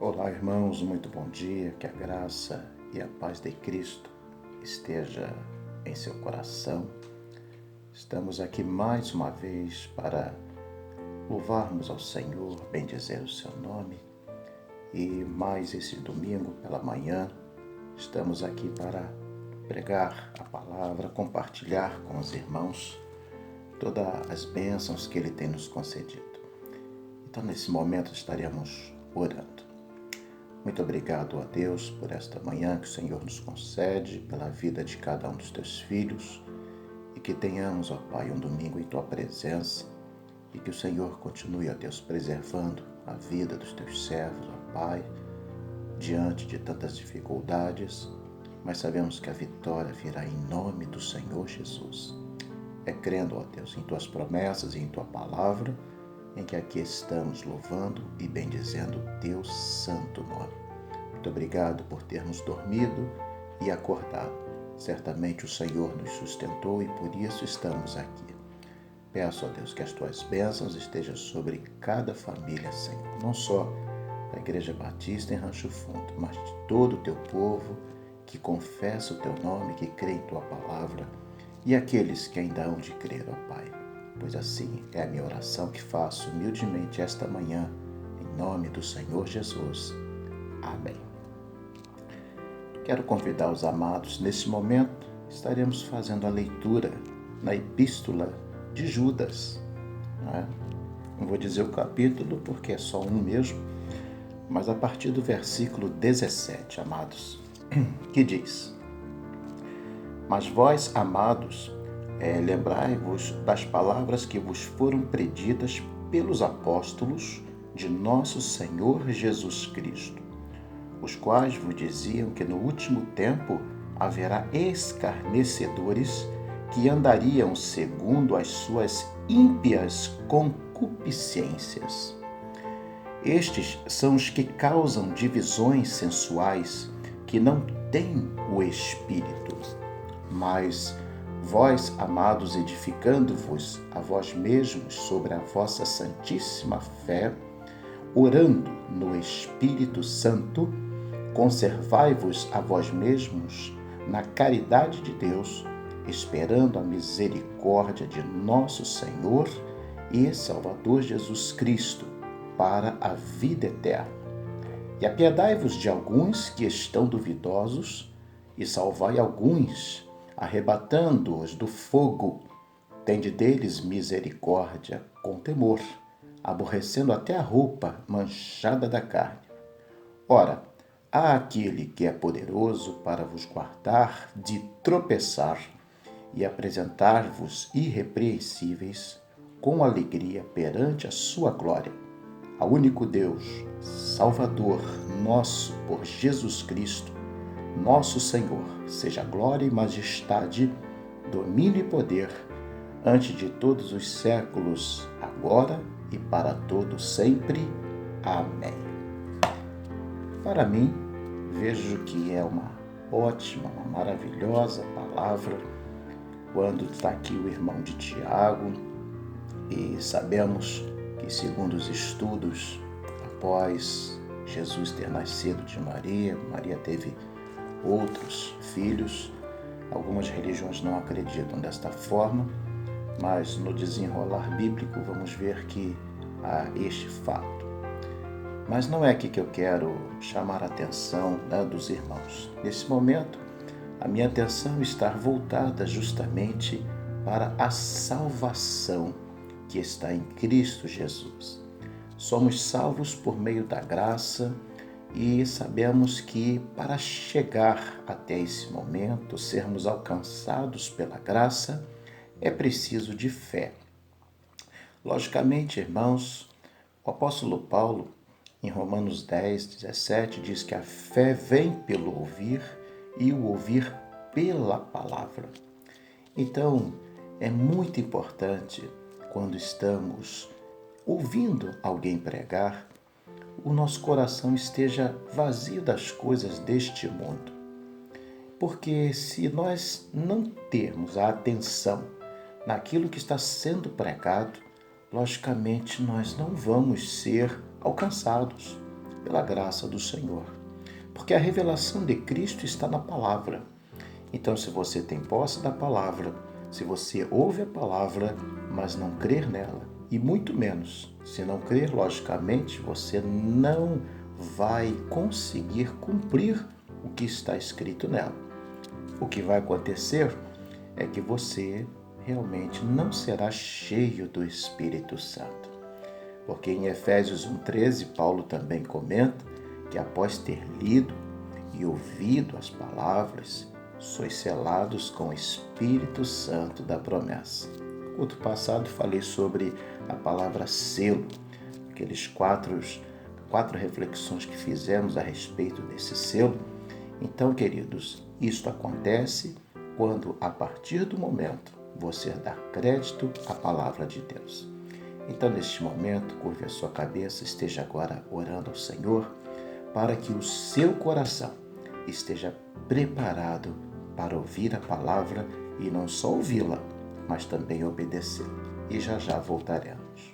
Olá, irmãos, muito bom dia, que a graça e a paz de Cristo esteja em seu coração. Estamos aqui mais uma vez para louvarmos ao Senhor, bendizer o seu nome e mais esse domingo pela manhã estamos aqui para pregar a palavra, compartilhar com os irmãos todas as bênçãos que Ele tem nos concedido. Então, nesse momento estaremos orando. Muito obrigado a Deus por esta manhã que o Senhor nos concede, pela vida de cada um dos teus filhos e que tenhamos, ó Pai, um domingo em tua presença e que o Senhor continue, ó Deus, preservando a vida dos teus servos, ó Pai, diante de tantas dificuldades, mas sabemos que a vitória virá em nome do Senhor Jesus. É crendo, ó Deus, em tuas promessas e em tua palavra, em que aqui estamos louvando e bendizendo o teu santo nome. Muito obrigado por termos dormido e acordado. Certamente o Senhor nos sustentou e por isso estamos aqui. Peço a Deus que as tuas bênçãos estejam sobre cada família, Senhor. Não só da Igreja Batista em Rancho Fundo, mas de todo o teu povo que confessa o teu nome, que crê em tua palavra e aqueles que ainda hão de crer, ó Pai. Pois assim é a minha oração que faço humildemente esta manhã, em nome do Senhor Jesus. Amém. Quero convidar os amados, nesse momento estaremos fazendo a leitura na Epístola de Judas. Não vou dizer o capítulo porque é só um mesmo, mas a partir do versículo 17, amados, que diz: Mas vós, amados, lembrai-vos das palavras que vos foram preditas pelos apóstolos de nosso Senhor Jesus Cristo, os quais vos diziam que no último tempo haverá escarnecedores que andariam segundo as suas ímpias concupiscências. Estes são os que causam divisões sensuais, que não têm o Espírito. Mas vós, amados, edificando-vos a vós mesmos sobre a vossa santíssima fé, orando no Espírito Santo, conservai-vos a vós mesmos na caridade de Deus, esperando a misericórdia de nosso Senhor e Salvador Jesus Cristo, para a vida eterna. E apiedai-vos de alguns que estão duvidosos, e salvai alguns, arrebatando-os do fogo. Tende deles misericórdia com temor, aborrecendo até a roupa manchada da carne. Ora, há aquele que é poderoso para vos guardar de tropeçar e apresentar-vos irrepreensíveis com alegria perante a sua glória. Ao único Deus, Salvador nosso por Jesus Cristo, nosso Senhor, seja glória e majestade, domínio e poder, antes de todos os séculos, agora e para todo sempre. Amém. Para mim, vejo que é uma ótima, uma maravilhosa palavra, quando está aqui o irmão de Tiago, e sabemos que, segundo os estudos, após Jesus ter nascido de Maria, Maria teve outros filhos. Algumas religiões não acreditam desta forma, mas no desenrolar bíblico vamos ver que há este fato. Mas não é aqui que eu quero chamar a atenção dos irmãos. Nesse momento, a minha atenção está voltada justamente para a salvação que está em Cristo Jesus. Somos salvos por meio da graça e sabemos que para chegar até esse momento, sermos alcançados pela graça, é preciso de fé. Logicamente, irmãos, o apóstolo Paulo, em Romanos 10, 17, diz que a fé vem pelo ouvir e o ouvir pela palavra. Então, é muito importante, quando estamos ouvindo alguém pregar, o nosso coração esteja vazio das coisas deste mundo. Porque se nós não termos a atenção naquilo que está sendo pregado, logicamente nós não vamos ser alcançados. pela graça do Senhor. Porque a revelação de Cristo está na palavra. Então, se você tem posse da palavra, se você ouve a palavra, mas não crer nela, e muito menos, se não crer logicamente, você não vai conseguir cumprir o que está escrito nela. O que vai acontecer é que você realmente não será cheio do Espírito Santo. Porque em Efésios 1,13, Paulo também comenta que após ter lido e ouvido as palavras, sois selados com o Espírito Santo da promessa. No culto passado falei sobre a palavra selo, aqueles quatro reflexões que fizemos a respeito desse selo. Então, queridos, isto acontece quando, a partir do momento, você dá crédito à palavra de Deus. Então, neste momento, curve a sua cabeça, esteja agora orando ao Senhor, para que o seu coração esteja preparado para ouvir a palavra e não só ouvi-la, mas também obedecer. E já já voltaremos.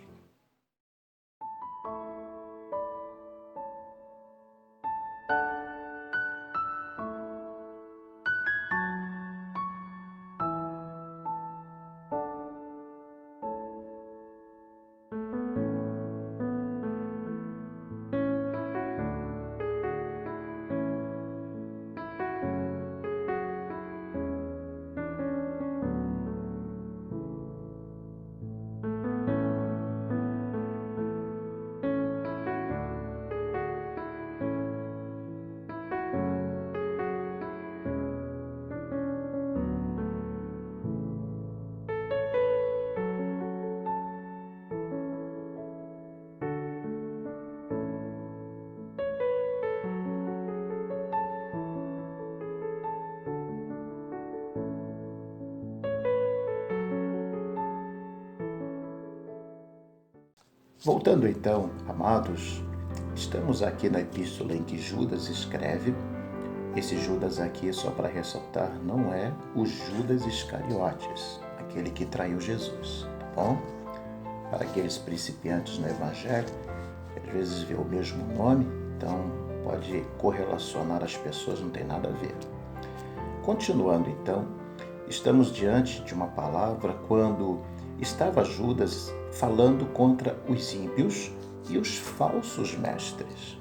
Voltando então, amados, estamos aqui na epístola em que Judas escreve. Esse Judas aqui, só para ressaltar, não é o Judas Iscariotes, aquele que traiu Jesus, tá bom? Para aqueles principiantes no Evangelho, às vezes vê o mesmo nome, então pode correlacionar as pessoas, não tem nada a ver. Continuando então, estamos diante de uma palavra quando estava Judas falando contra os ímpios e os falsos mestres.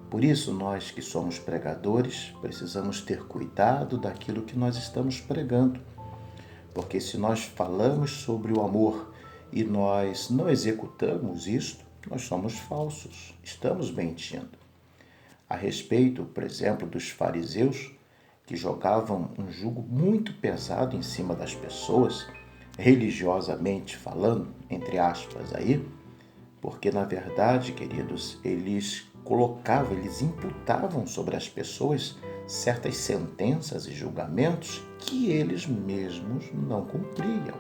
Por isso, nós que somos pregadores, precisamos ter cuidado daquilo que nós estamos pregando. Porque se nós falamos sobre o amor e nós não executamos isto, nós somos falsos, estamos mentindo. A respeito, por exemplo, dos fariseus, que jogavam um jugo muito pesado em cima das pessoas, religiosamente falando, entre aspas aí, porque na verdade, queridos, eles imputavam sobre as pessoas certas sentenças e julgamentos que eles mesmos não cumpriam.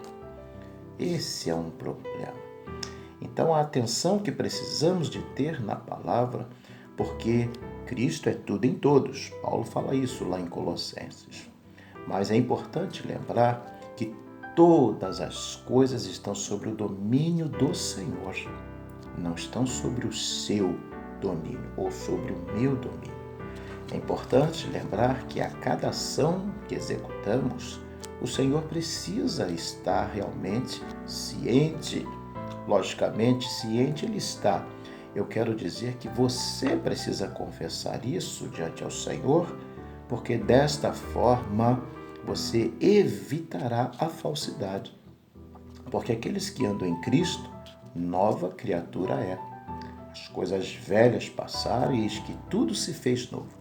Esse é um problema. Então, a atenção que precisamos de ter na palavra, porque Cristo é tudo em todos. Paulo fala isso lá em Colossenses. Mas é importante lembrar que todas as coisas estão sobre o domínio do Senhor. Não estão sobre o seu domínio ou sobre o meu domínio. É importante lembrar que a cada ação que executamos, o Senhor precisa estar realmente ciente. Logicamente, ciente Ele está. Eu quero dizer que você precisa confessar isso diante ao Senhor, porque desta forma você evitará a falsidade. Porque aqueles que andam em Cristo, nova criatura é. As coisas velhas passaram e eis que tudo se fez novo.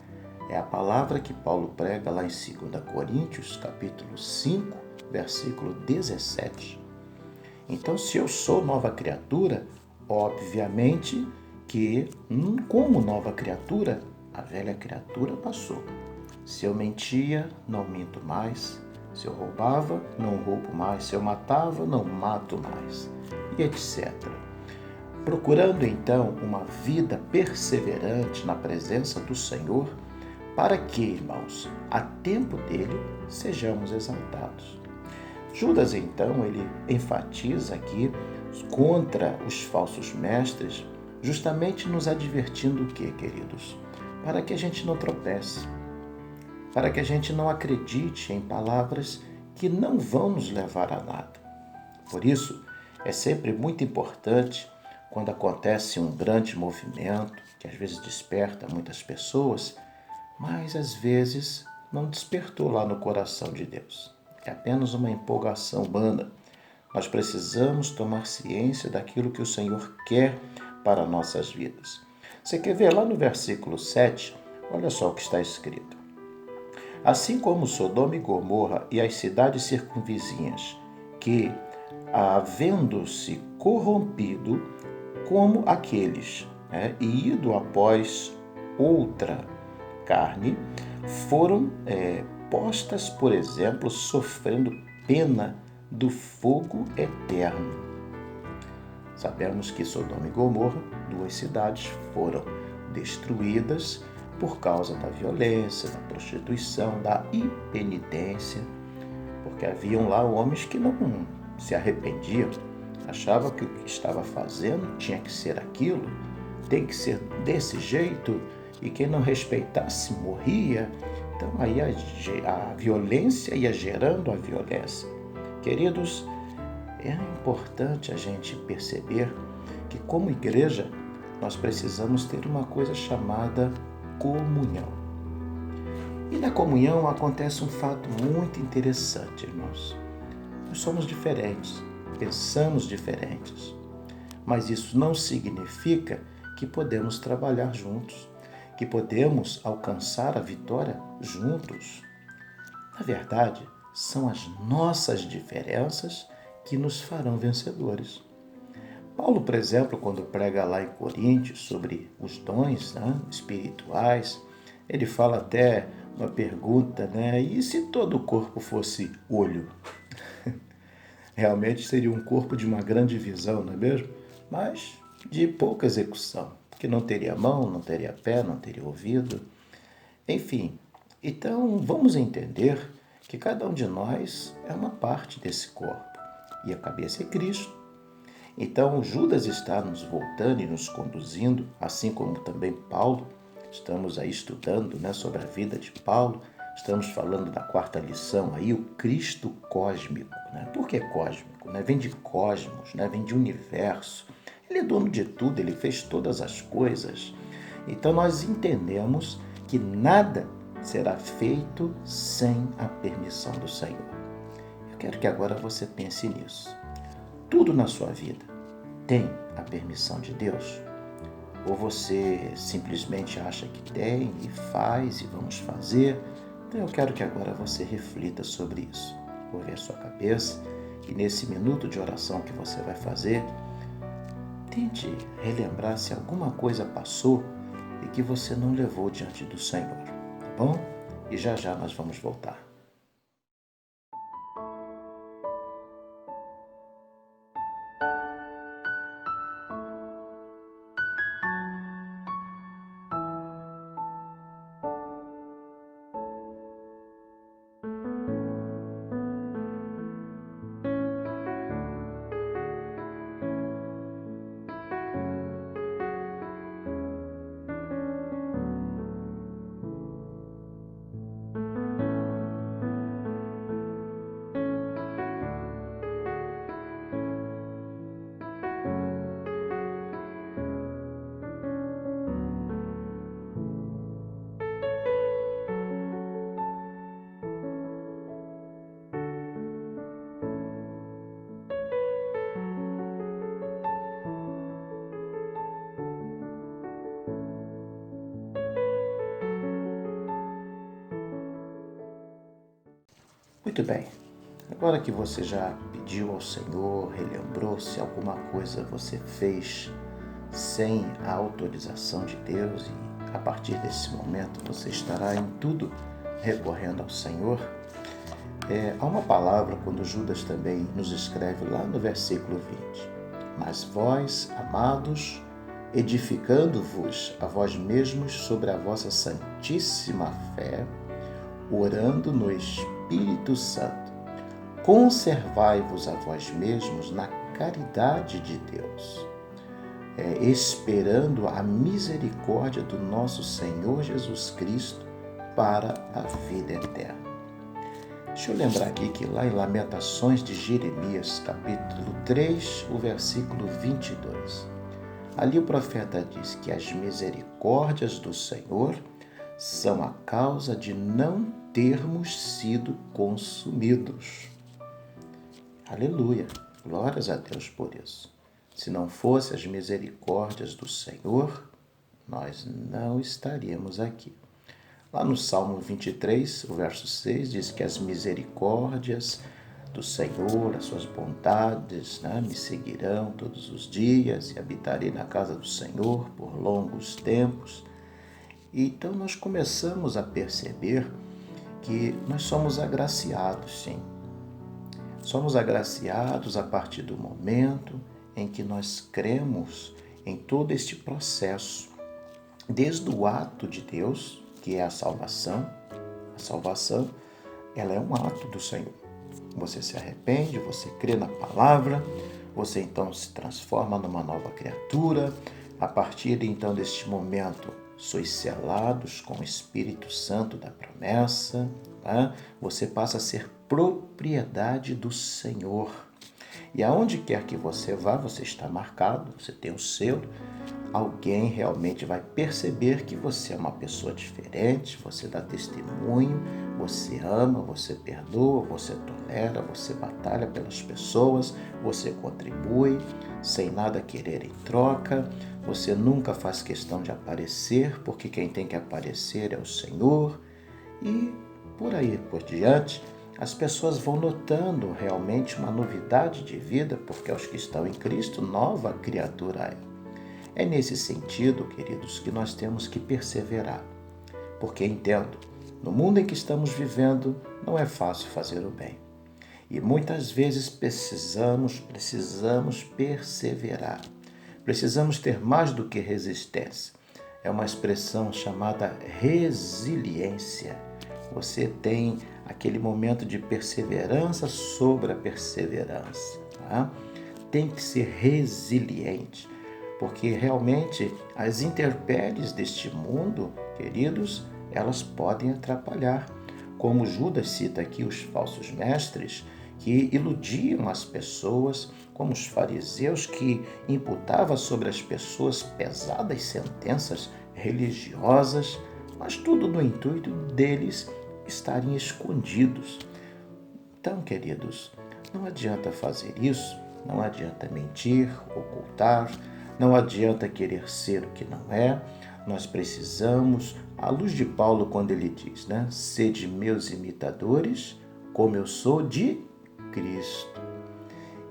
É a palavra que Paulo prega lá em 2 Coríntios, capítulo 5, versículo 17. Então, se eu sou nova criatura, obviamente que, como nova criatura, a velha criatura passou. Se eu mentia, não minto mais. Se eu roubava, não roubo mais. Se eu matava, não mato mais. E etc. Procurando, então, uma vida perseverante na presença do Senhor, para que, irmãos, a tempo dele, sejamos exaltados. Judas, então, ele enfatiza aqui contra os falsos mestres, justamente nos advertindo o quê, queridos? Para que a gente não tropece, para que a gente não acredite em palavras que não vão nos levar a nada. Por isso, é sempre muito importante, quando acontece um grande movimento, que às vezes desperta muitas pessoas, mas às vezes não despertou lá no coração de Deus. É apenas uma empolgação humana. Nós precisamos tomar ciência daquilo que o Senhor quer para nossas vidas. Você quer ver lá no versículo 7? Olha só o que está escrito. Assim como Sodoma e Gomorra e as cidades circunvizinhas, que, havendo-se corrompido como aqueles, e ido após outra carne, foram postas, por exemplo, sofrendo pena do fogo eterno. Sabemos que Sodoma e Gomorra, duas cidades, foram destruídas por causa da violência, da prostituição, da impenitência, porque haviam lá homens que não se arrependiam, achavam que o que estava fazendo tinha que ser aquilo, tem que ser desse jeito, e quem não respeitasse morria. Então aí a violência ia gerando a violência. Queridos, é importante a gente perceber que como igreja nós precisamos ter uma coisa chamada comunhão. E na comunhão acontece um fato muito interessante, irmãos. Nós somos diferentes, pensamos diferentes, mas isso não significa que podemos trabalhar juntos, que podemos alcançar a vitória juntos. Na verdade, são as nossas diferenças que nos farão vencedores. Paulo, por exemplo, quando prega lá em Coríntios sobre os dons espirituais, ele fala até uma pergunta, e se todo o corpo fosse olho? Realmente seria um corpo de uma grande visão, não é mesmo? Mas de pouca execução, porque não teria mão, não teria pé, não teria ouvido. Enfim, então vamos entender que cada um de nós é uma parte desse corpo e a cabeça é Cristo. Então Judas está nos voltando e nos conduzindo, assim como também Paulo. Estamos aí estudando sobre a vida de Paulo. Estamos falando da quarta lição aí, o Cristo cósmico. Por que cósmico? Vem de cosmos, vem de universo. Ele é dono de tudo, ele fez todas as coisas. Então nós entendemos que nada será feito sem a permissão do Senhor. Eu quero que agora você pense nisso. Tudo na sua vida tem a permissão de Deus? Ou você simplesmente acha que tem e faz e vamos fazer? Então eu quero que agora você reflita sobre isso. Curve a sua cabeça e nesse minuto de oração que você vai fazer, tente relembrar se alguma coisa passou e que você não levou diante do Senhor, tá bom? E já já nós vamos voltar. Muito bem, agora que você já pediu ao Senhor, relembrou se alguma coisa você fez sem a autorização de Deus e a partir desse momento você estará em tudo recorrendo ao Senhor. Há uma palavra quando Judas também nos escreve lá no versículo 20. Mas vós, amados, edificando-vos a vós mesmos sobre a vossa santíssima fé, orando no Espírito Santo, conservai-vos a vós mesmos na caridade de Deus. esperando a misericórdia do nosso Senhor Jesus Cristo para a vida eterna. Deixa eu lembrar aqui que lá em Lamentações de Jeremias, capítulo 3, o versículo 22, ali o profeta diz que as misericórdias do Senhor são a causa de não termos sido consumidos. Aleluia! Glórias a Deus por isso. Se não fossem as misericórdias do Senhor, nós não estaríamos aqui. Lá no Salmo 23, o verso 6, diz que as misericórdias do Senhor, as suas bondades, me seguirão todos os dias e habitarei na casa do Senhor por longos tempos. E então nós começamos a perceber que nós somos agraciados, sim. Somos agraciados a partir do momento em que nós cremos em todo este processo, desde o ato de Deus, que é a salvação. A salvação, ela é um ato do Senhor. Você se arrepende, você crê na palavra, você então se transforma numa nova criatura. A partir então deste momento, sois selados com o Espírito Santo da promessa. Você passa a ser propriedade do Senhor. E aonde quer que você vá, você está marcado, você tem o selo. Alguém realmente vai perceber que você é uma pessoa diferente, você dá testemunho, você ama, você perdoa, você tolera, você batalha pelas pessoas, você contribui sem nada querer em troca, você nunca faz questão de aparecer, porque quem tem que aparecer é o Senhor. E por aí por diante, as pessoas vão notando realmente uma novidade de vida, porque aos que estão em Cristo, nova criatura é. É nesse sentido, queridos, que nós temos que perseverar. Porque entendo, no mundo em que estamos vivendo, não é fácil fazer o bem. E muitas vezes precisamos perseverar. Precisamos ter mais do que resistência. É uma expressão chamada resiliência. Você tem aquele momento de perseverança sobre a perseverança. Tem que ser resiliente. Porque realmente as intempéries deste mundo, queridos, elas podem atrapalhar. Como Judas cita aqui os falsos mestres que iludiam as pessoas, como os fariseus que imputavam sobre as pessoas pesadas sentenças religiosas, mas tudo no intuito deles estarem escondidos. Então, queridos, não adianta fazer isso, não adianta mentir, ocultar, não adianta querer ser o que não é. Nós precisamos, à luz de Paulo, quando ele diz, sede meus imitadores, como eu sou de Cristo.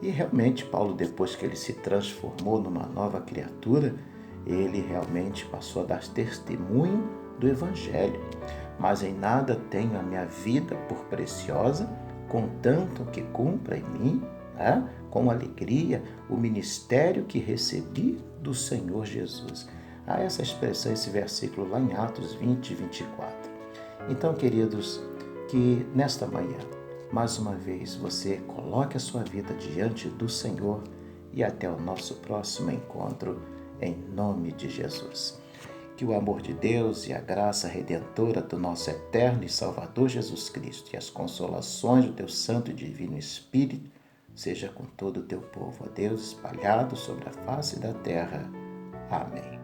E realmente, Paulo, depois que ele se transformou numa nova criatura, ele realmente passou a dar testemunho do Evangelho. Mas em nada tenho a minha vida por preciosa, contanto que cumpra em mim, com alegria, o ministério que recebi do Senhor Jesus. Há essa expressão, esse versículo lá em Atos 20, 24. Então, queridos, que nesta manhã, mais uma vez, você coloque a sua vida diante do Senhor e até o nosso próximo encontro, em nome de Jesus. Que o amor de Deus e a graça redentora do nosso eterno e Salvador Jesus Cristo e as consolações do teu Santo e Divino Espírito seja com todo o teu povo, ó Deus, espalhado sobre a face da terra. Amém.